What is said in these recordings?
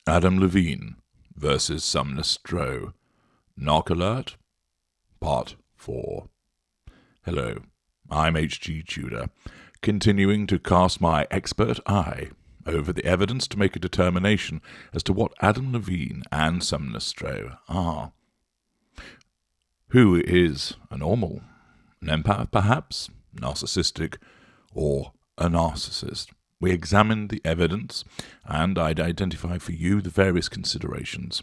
Adam Levine versus Sumner Stroh. Narc Alert, Part 4. Hello, I'm H.G. Tudor, continuing to cast my expert eye over the evidence to make a determination as to what Adam Levine and Sumner Stroh are. Who is a normal? An empath, perhaps? Narcissistic? Or a narcissist? We examined the evidence, and I'd identify for you the various considerations.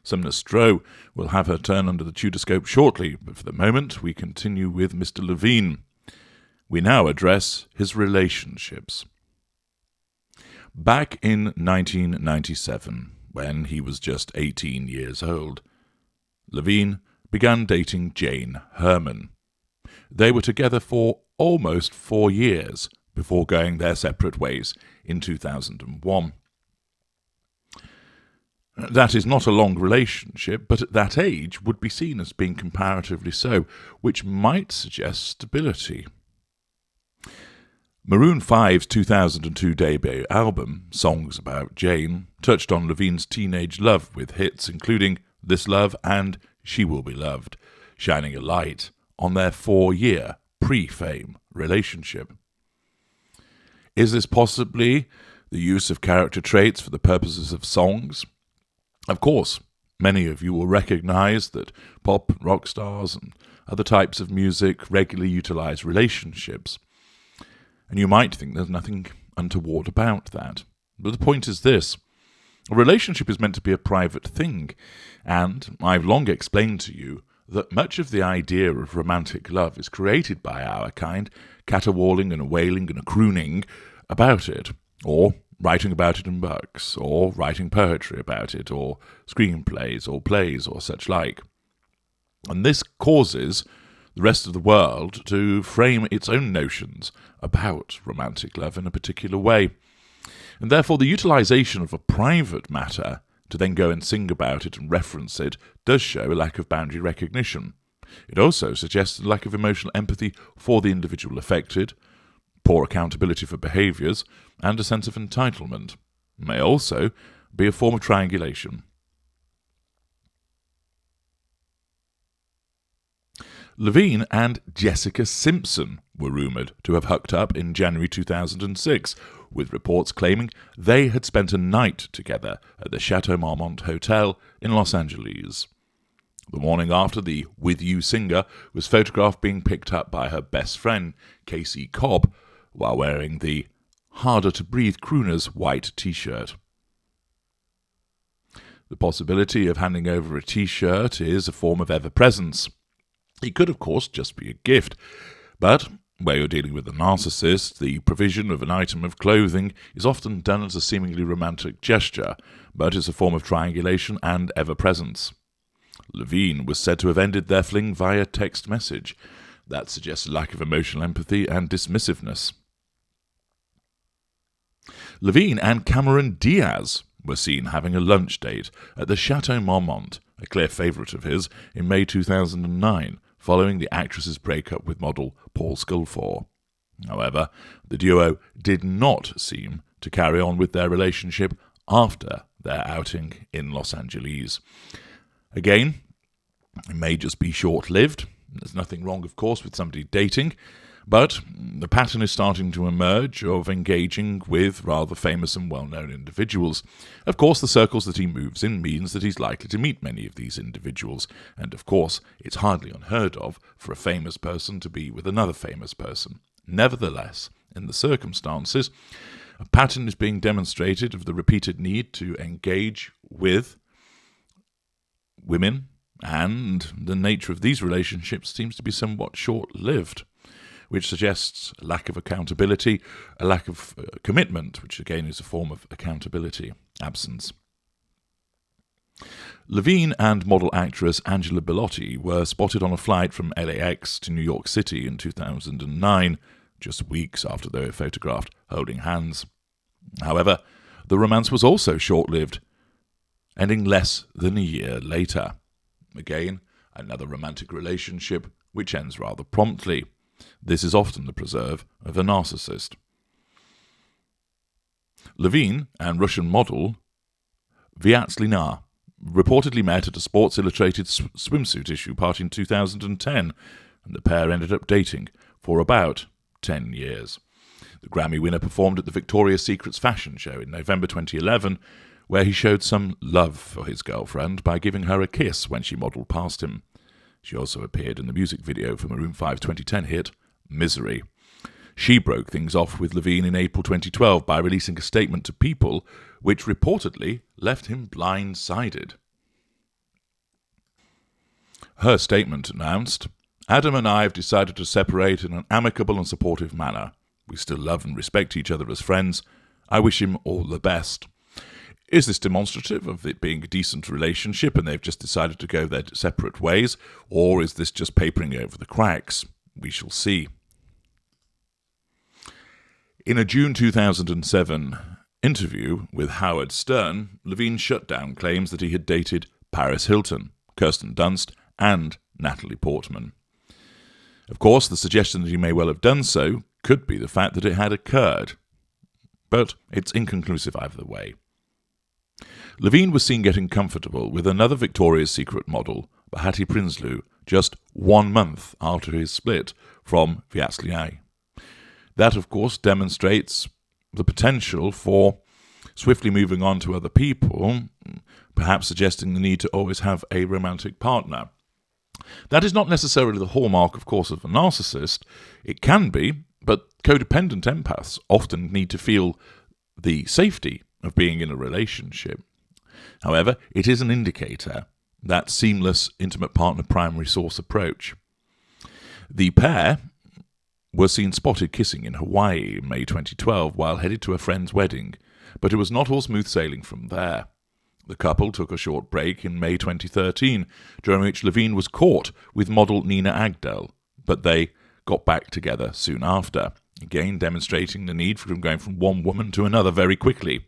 Sumner Stroh will have her turn under the Tudoscope shortly, but for the moment we continue with Mr. Levine. We now address his relationships. Back in 1997, when he was just 18 years old, Levine began dating Jane Herman. They were together for almost 4 years before going their separate ways in 2001. That is not a long relationship, but at that age would be seen as being comparatively so, which might suggest stability. Maroon 5's 2002 debut album, Songs About Jane, touched on Levine's teenage love with hits including This Love and She Will Be Loved, shining a light on their 4-year pre-fame relationship. Is this possibly the use of character traits for the purposes of songs? Of course, many of you will recognize that pop and rock stars and other types of music regularly utilize relationships. And you might think there's nothing untoward about that. But the point is this: a relationship is meant to be a private thing, and I've long explained to you that much of the idea of romantic love is created by our kind, caterwauling and a wailing and a crooning about it, or writing about it in books, or writing poetry about it, or screenplays, or plays, or such like. And this causes the rest of the world to frame its own notions about romantic love in a particular way. And therefore the utilization of a private matter to then go and sing about it and reference it does show a lack of boundary recognition. It also suggests a lack of emotional empathy for the individual affected, poor accountability for behaviours, and a sense of entitlement. It may also be a form of triangulation. Levine and Jessica Simpson were rumoured to have hooked up in January 2006, with reports claiming they had spent a night together at the Chateau Marmont Hotel in Los Angeles. The morning after, the With You singer was photographed being picked up by her best friend, Casey Cobb, while wearing the Harder to Breathe crooner's white t-shirt. The possibility of handing over a t-shirt is a form of ever-presence. It could, of course, just be a gift, but where you're dealing with a narcissist, the provision of an item of clothing is often done as a seemingly romantic gesture, but is a form of triangulation and ever-presence. Levine was said to have ended their fling via text message. That suggests a lack of emotional empathy and dismissiveness. Levine and Cameron Diaz were seen having a lunch date at the Chateau Marmont, a clear favourite of his, in May 2009, following the actress's breakup with model Paul Sculford. However, the duo did not seem to carry on with their relationship after their outing in Los Angeles. Again, it may just be short-lived. There's nothing wrong, of course, with somebody dating, but the pattern is starting to emerge of engaging with rather famous and well-known individuals. Of course, the circles that he moves in means that he's likely to meet many of these individuals, and of course, it's hardly unheard of for a famous person to be with another famous person. Nevertheless, in the circumstances, a pattern is being demonstrated of the repeated need to engage with women, and the nature of these relationships seems to be somewhat short-lived, which suggests a lack of accountability, a lack of commitment, which again is a form of accountability, absence. Levine and model actress Angela Bellotti were spotted on a flight from LAX to New York City in 2009, just weeks after they were photographed holding hands. However, the romance was also short-lived, ending less than a year later. Again, another romantic relationship which ends rather promptly. This is often the preserve of a narcissist. Levine and Russian model Vyacheslav reportedly met at a Sports Illustrated swimsuit issue party in 2010, and the pair ended up dating for about 10 years. The Grammy winner performed at the Victoria's Secret's fashion show in November 2011, where he showed some love for his girlfriend by giving her a kiss when she modelled past him. She also appeared in the music video for Maroon 5's 2010 hit, Misery. She broke things off with Levine in April 2012 by releasing a statement to People, which reportedly left him blindsided. Her statement announced, "Adam and I have decided to separate in an amicable and supportive manner. We still love and respect each other as friends. I wish him all the best." Is this demonstrative of it being a decent relationship and they've just decided to go their separate ways, or is this just papering over the cracks? We shall see. In a June 2007 interview with Howard Stern, Levine shut down claims that he had dated Paris Hilton, Kirsten Dunst, and Natalie Portman. Of course, the suggestion that he may well have done so could be the fact that it had occurred, but it's inconclusive either way. Levine was seen getting comfortable with another Victoria's Secret model, Bahati Prinsloo, just 1 month after his split from Vyacheslav. That, of course, demonstrates the potential for swiftly moving on to other people, perhaps suggesting the need to always have a romantic partner. That is not necessarily the hallmark, of course, of a narcissist. It can be, but codependent empaths often need to feel the safety of being in a relationship. However, it is an indicator, that seamless intimate partner primary source approach. The pair were seen spotted kissing in Hawaii in May 2012 while headed to a friend's wedding, but it was not all smooth sailing from there. The couple took a short break in May 2013, during which Levine was caught with model Nina Agdal, but they got back together soon after, again demonstrating the need for going from one woman to another very quickly.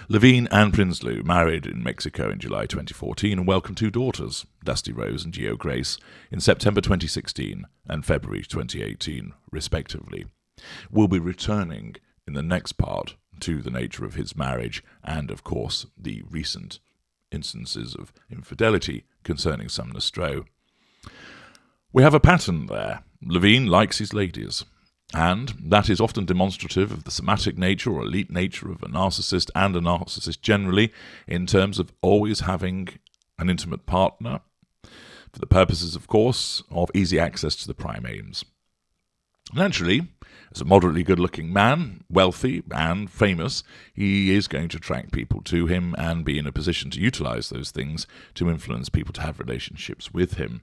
Levine and Prinsloo married in Mexico in July 2014 and welcomed 2 daughters, Dusty Rose and Gio Grace, in September 2016 and February 2018, respectively. We'll be returning in the next part to the nature of his marriage and, of course, the recent instances of infidelity concerning Sumner Stroh. We have a pattern there. Levine likes his ladies, and that is often demonstrative of the somatic nature or elite nature of a narcissist and a narcissist generally, in terms of always having an intimate partner, for the purposes, of course, of easy access to the prime aims. Naturally, as a moderately good-looking man, wealthy and famous, he is going to attract people to him and be in a position to utilize those things to influence people to have relationships with him.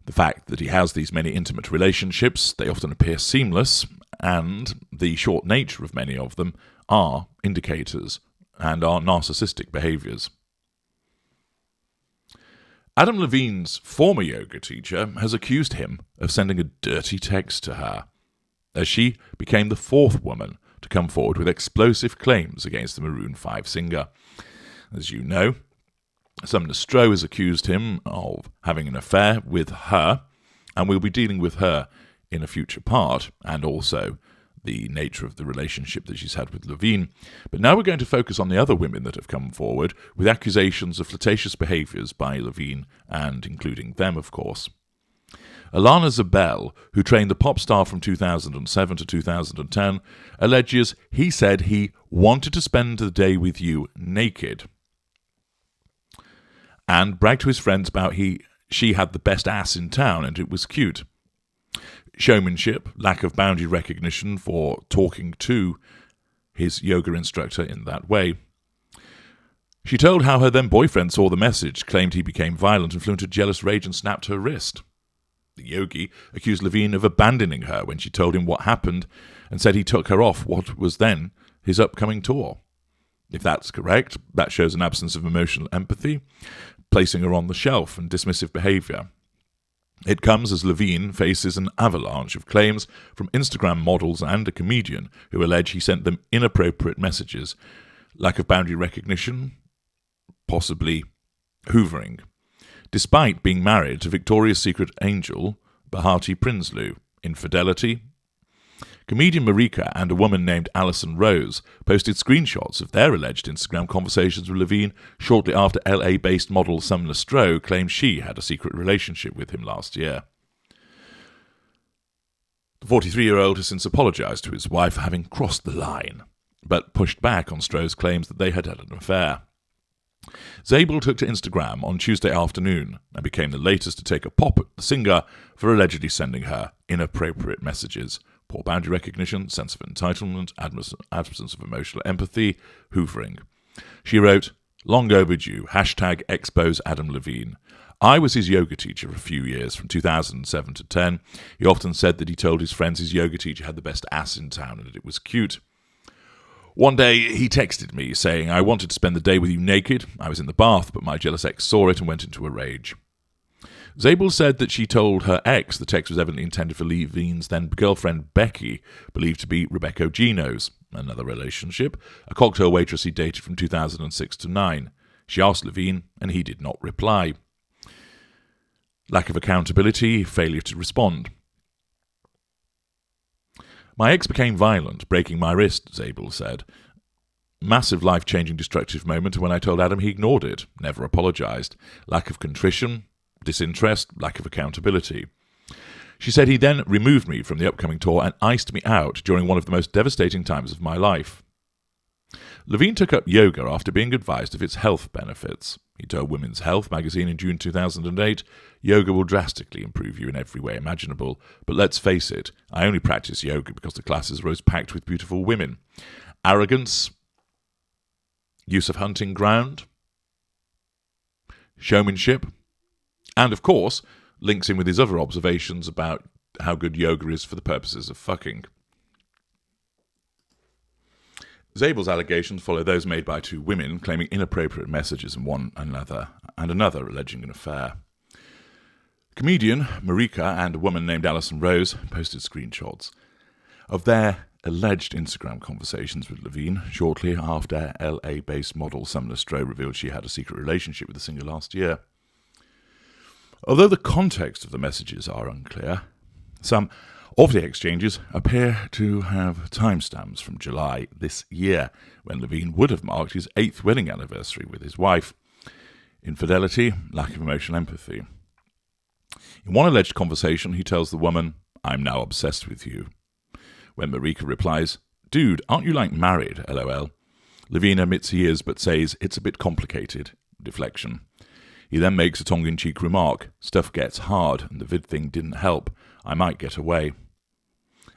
The fact that he has these many intimate relationships, they often appear seamless, and the short nature of many of them are indicators and are narcissistic behaviors. Adam Levine's former yoga teacher has accused him of sending a dirty text to her, as she became the 4th woman to come forward with explosive claims against the Maroon 5 singer. As you know, Sumner Stroh has accused him of having an affair with her, and we'll be dealing with her in a future part, and also the nature of the relationship that she's had with Levine. But now we're going to focus on the other women that have come forward with accusations of flirtatious behaviours by Levine, and including them, of course. Alana Zabel, who trained the pop star from 2007 to 2010, alleges he said he wanted to spend the day with you naked, and bragged to his friends about she had the best ass in town and it was cute. Showmanship, lack of boundary recognition for talking to his yoga instructor in that way. She told how her then boyfriend saw the message, claimed he became violent and flew into jealous rage and snapped her wrist. The yogi accused Levine of abandoning her when she told him what happened and said he took her off what was then his upcoming tour. If that's correct, that shows an absence of emotional empathy, placing her on the shelf and dismissive behaviour. It comes as Levine faces an avalanche of claims from Instagram models and a comedian who allege he sent them inappropriate messages, lack of boundary recognition, possibly hoovering, despite being married to Victoria's Secret angel Bahati Prinsloo, infidelity, Comedian Marika and a woman named Alison Rose posted screenshots of their alleged Instagram conversations with Levine shortly after LA-based model Sumner Stroh claimed she had a secret relationship with him last year. The 43-year-old has since apologised to his wife for having crossed the line, but pushed back on Stroh's claims that they had had an affair. Zabel took to Instagram on Tuesday afternoon and became the latest to take a pop at the singer for allegedly sending her inappropriate messages. Poor boundary recognition, sense of entitlement, absence of emotional empathy, hoovering. She wrote, "Long overdue, #expose Adam Levine. I was his yoga teacher for a few years, from 2007 to 10. He often said that he told his friends his yoga teacher had the best ass in town and that it was cute. One day he texted me saying, I wanted to spend the day with you naked. I was in the bath, but my jealous ex saw it and went into a rage." Zabel said that she told her ex the text was evidently intended for Levine's then-girlfriend Becky, believed to be Rebecca Gino's, another relationship, a cocktail waitress he dated from 2006 to 9. She asked Levine, and he did not reply. Lack of accountability, failure to respond. "My ex became violent, breaking my wrist," Zabel said. "Massive life-changing destructive moment, and when I told Adam, he ignored it, never apologised. Lack of contrition, disinterest, lack of accountability." She said he then removed me from the upcoming tour and iced me out during one of the most devastating times of my life. Levine took up yoga after being advised of its health benefits. He told Women's Health magazine in June 2008, "Yoga will drastically improve you in every way imaginable, but let's face it, I only practice yoga because the classes are always packed with beautiful women. Arrogance, use of hunting ground, showmanship," and, of course, links in with his other observations about how good yoga is for the purposes of fucking. Zabel's allegations follow those made by two women claiming inappropriate messages from one another, and another alleging an affair. Comedian Marika and a woman named Alison Rose posted screenshots of their alleged Instagram conversations with Levine shortly after LA-based model Sumner Stroh revealed she had a secret relationship with the singer last year. Although the context of the messages are unclear, some of the exchanges appear to have timestamps from July this year, when Levine would have marked his 8th wedding anniversary with his wife. Infidelity, lack of emotional empathy. In one alleged conversation, he tells the woman, "I'm now obsessed with you." When Marika replies, "Dude, aren't you like married, LOL?" Levine admits he is, but says it's a bit complicated. Deflection. He then makes a tongue-in-cheek remark, "Stuff gets hard, and the vid thing didn't help. I might get away."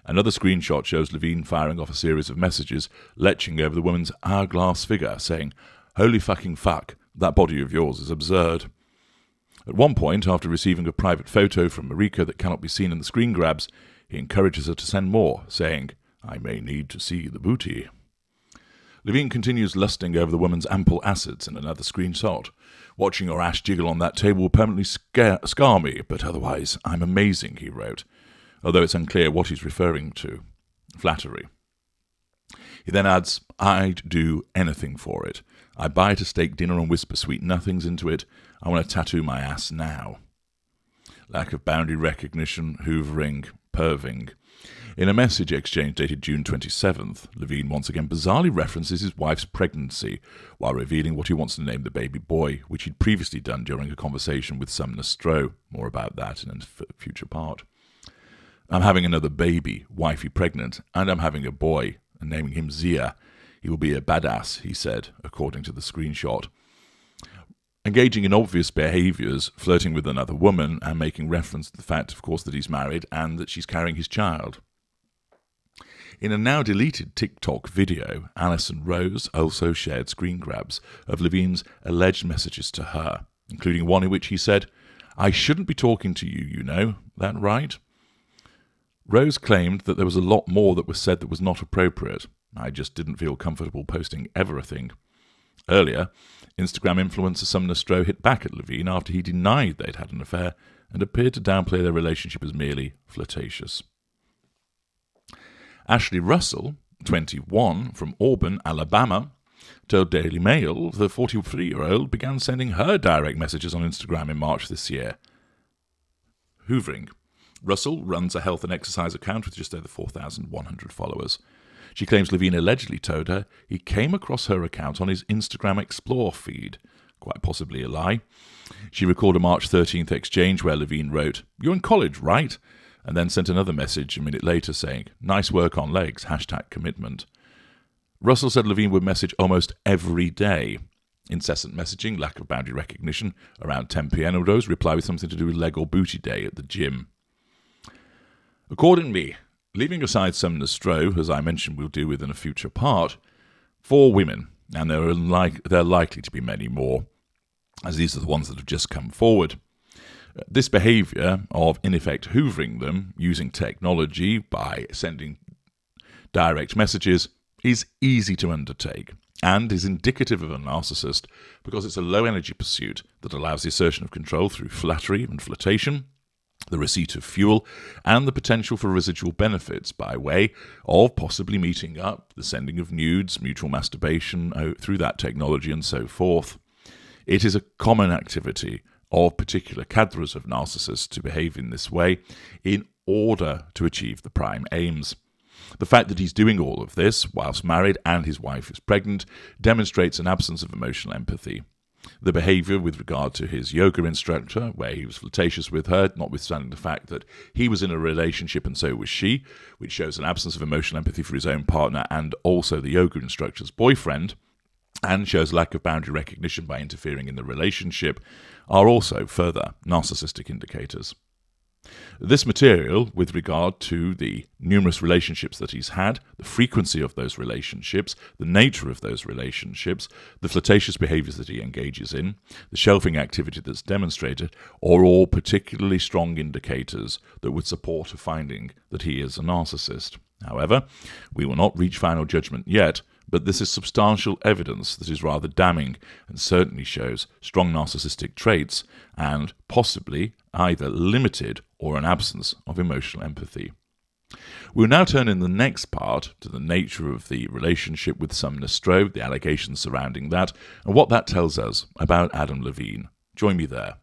Another screenshot shows Levine firing off a series of messages, leching over the woman's hourglass figure, saying, "Holy fucking fuck, that body of yours is absurd." At one point, after receiving a private photo from Marika that cannot be seen in the screen grabs, he encourages her to send more, saying, "I may need to see the booty." Levine continues lusting over the woman's ample assets in another screenshot. "Watching your ass jiggle on that table will permanently scar me, but otherwise I'm amazing," he wrote, although it's unclear what he's referring to. Flattery. He then adds, "I'd do anything for it. I buy it a steak dinner and whisper sweet nothings into it. I want to tattoo my ass now." Lack of boundary recognition, hoovering, perving. In a message exchange dated June 27th, Levine once again bizarrely references his wife's pregnancy while revealing what he wants to name the baby boy, which he'd previously done during a conversation with Sumner Stroh. More about that in a future part. "I'm having another baby, wifey pregnant, and I'm having a boy, and naming him Zia. He will be a badass," he said, according to the screenshot. Engaging in obvious behaviours, flirting with another woman, and making reference to the fact, of course, that he's married and that she's carrying his child. In a now-deleted TikTok video, Alison Rose also shared screen grabs of Levine's alleged messages to her, including one in which he said, "I shouldn't be talking to you, you know, that right?" Rose claimed that there was a lot more that was said that was not appropriate. "I just didn't feel comfortable posting everything." Earlier, Instagram influencer Sumner Stroh hit back at Levine after he denied they'd had an affair and appeared to downplay their relationship as merely flirtatious. Ashley Russell, 21, from Auburn, Alabama, told Daily Mail the 43-year-old began sending her direct messages on Instagram in March this year. Hoovering. Russell runs a health and exercise account with just over 4,100 followers. She claims Levine allegedly told her he came across her account on his Instagram Explore feed. Quite possibly a lie. She recalled a March 13th exchange where Levine wrote, "You're in college, right?" and then sent another message a minute later saying, "Nice work on legs, #commitment." Russell said Levine would message almost every day. Incessant messaging, lack of boundary recognition. Around 10 p.m. would always reply with something to do with leg or booty day at the gym. Accordingly, leaving aside Sumner Stroh, as I mentioned we'll deal with in a future part, 4 women, and there are likely to be many more, as these are the ones that have just come forward. This behaviour of, in effect, hoovering them using technology by sending direct messages is easy to undertake and is indicative of a narcissist because it's a low-energy pursuit that allows the assertion of control through flattery and flirtation, the receipt of fuel, and the potential for residual benefits by way of possibly meeting up, the sending of nudes, mutual masturbation through that technology, and so forth. It is a common activity of particular cadres of narcissists to behave in this way in order to achieve the prime aims. The fact that he's doing all of this whilst married and his wife is pregnant demonstrates an absence of emotional empathy. The behaviour with regard to his yoga instructor, where he was flirtatious with her, notwithstanding the fact that he was in a relationship and so was she, which shows an absence of emotional empathy for his own partner and also the yoga instructor's boyfriend, and shows lack of boundary recognition by interfering in the relationship, are also further narcissistic indicators. This material, with regard to the numerous relationships that he's had, the frequency of those relationships, the nature of those relationships, the flirtatious behaviours that he engages in, the shelving activity that's demonstrated, are all particularly strong indicators that would support a finding that he is a narcissist. However, we will not reach final judgment yet, but this is substantial evidence that is rather damning and certainly shows strong narcissistic traits and possibly either limited or an absence of emotional empathy. We'll now turn in the next part to the nature of the relationship with Sumner Stroh, the allegations surrounding that, and what that tells us about Adam Levine. Join me there.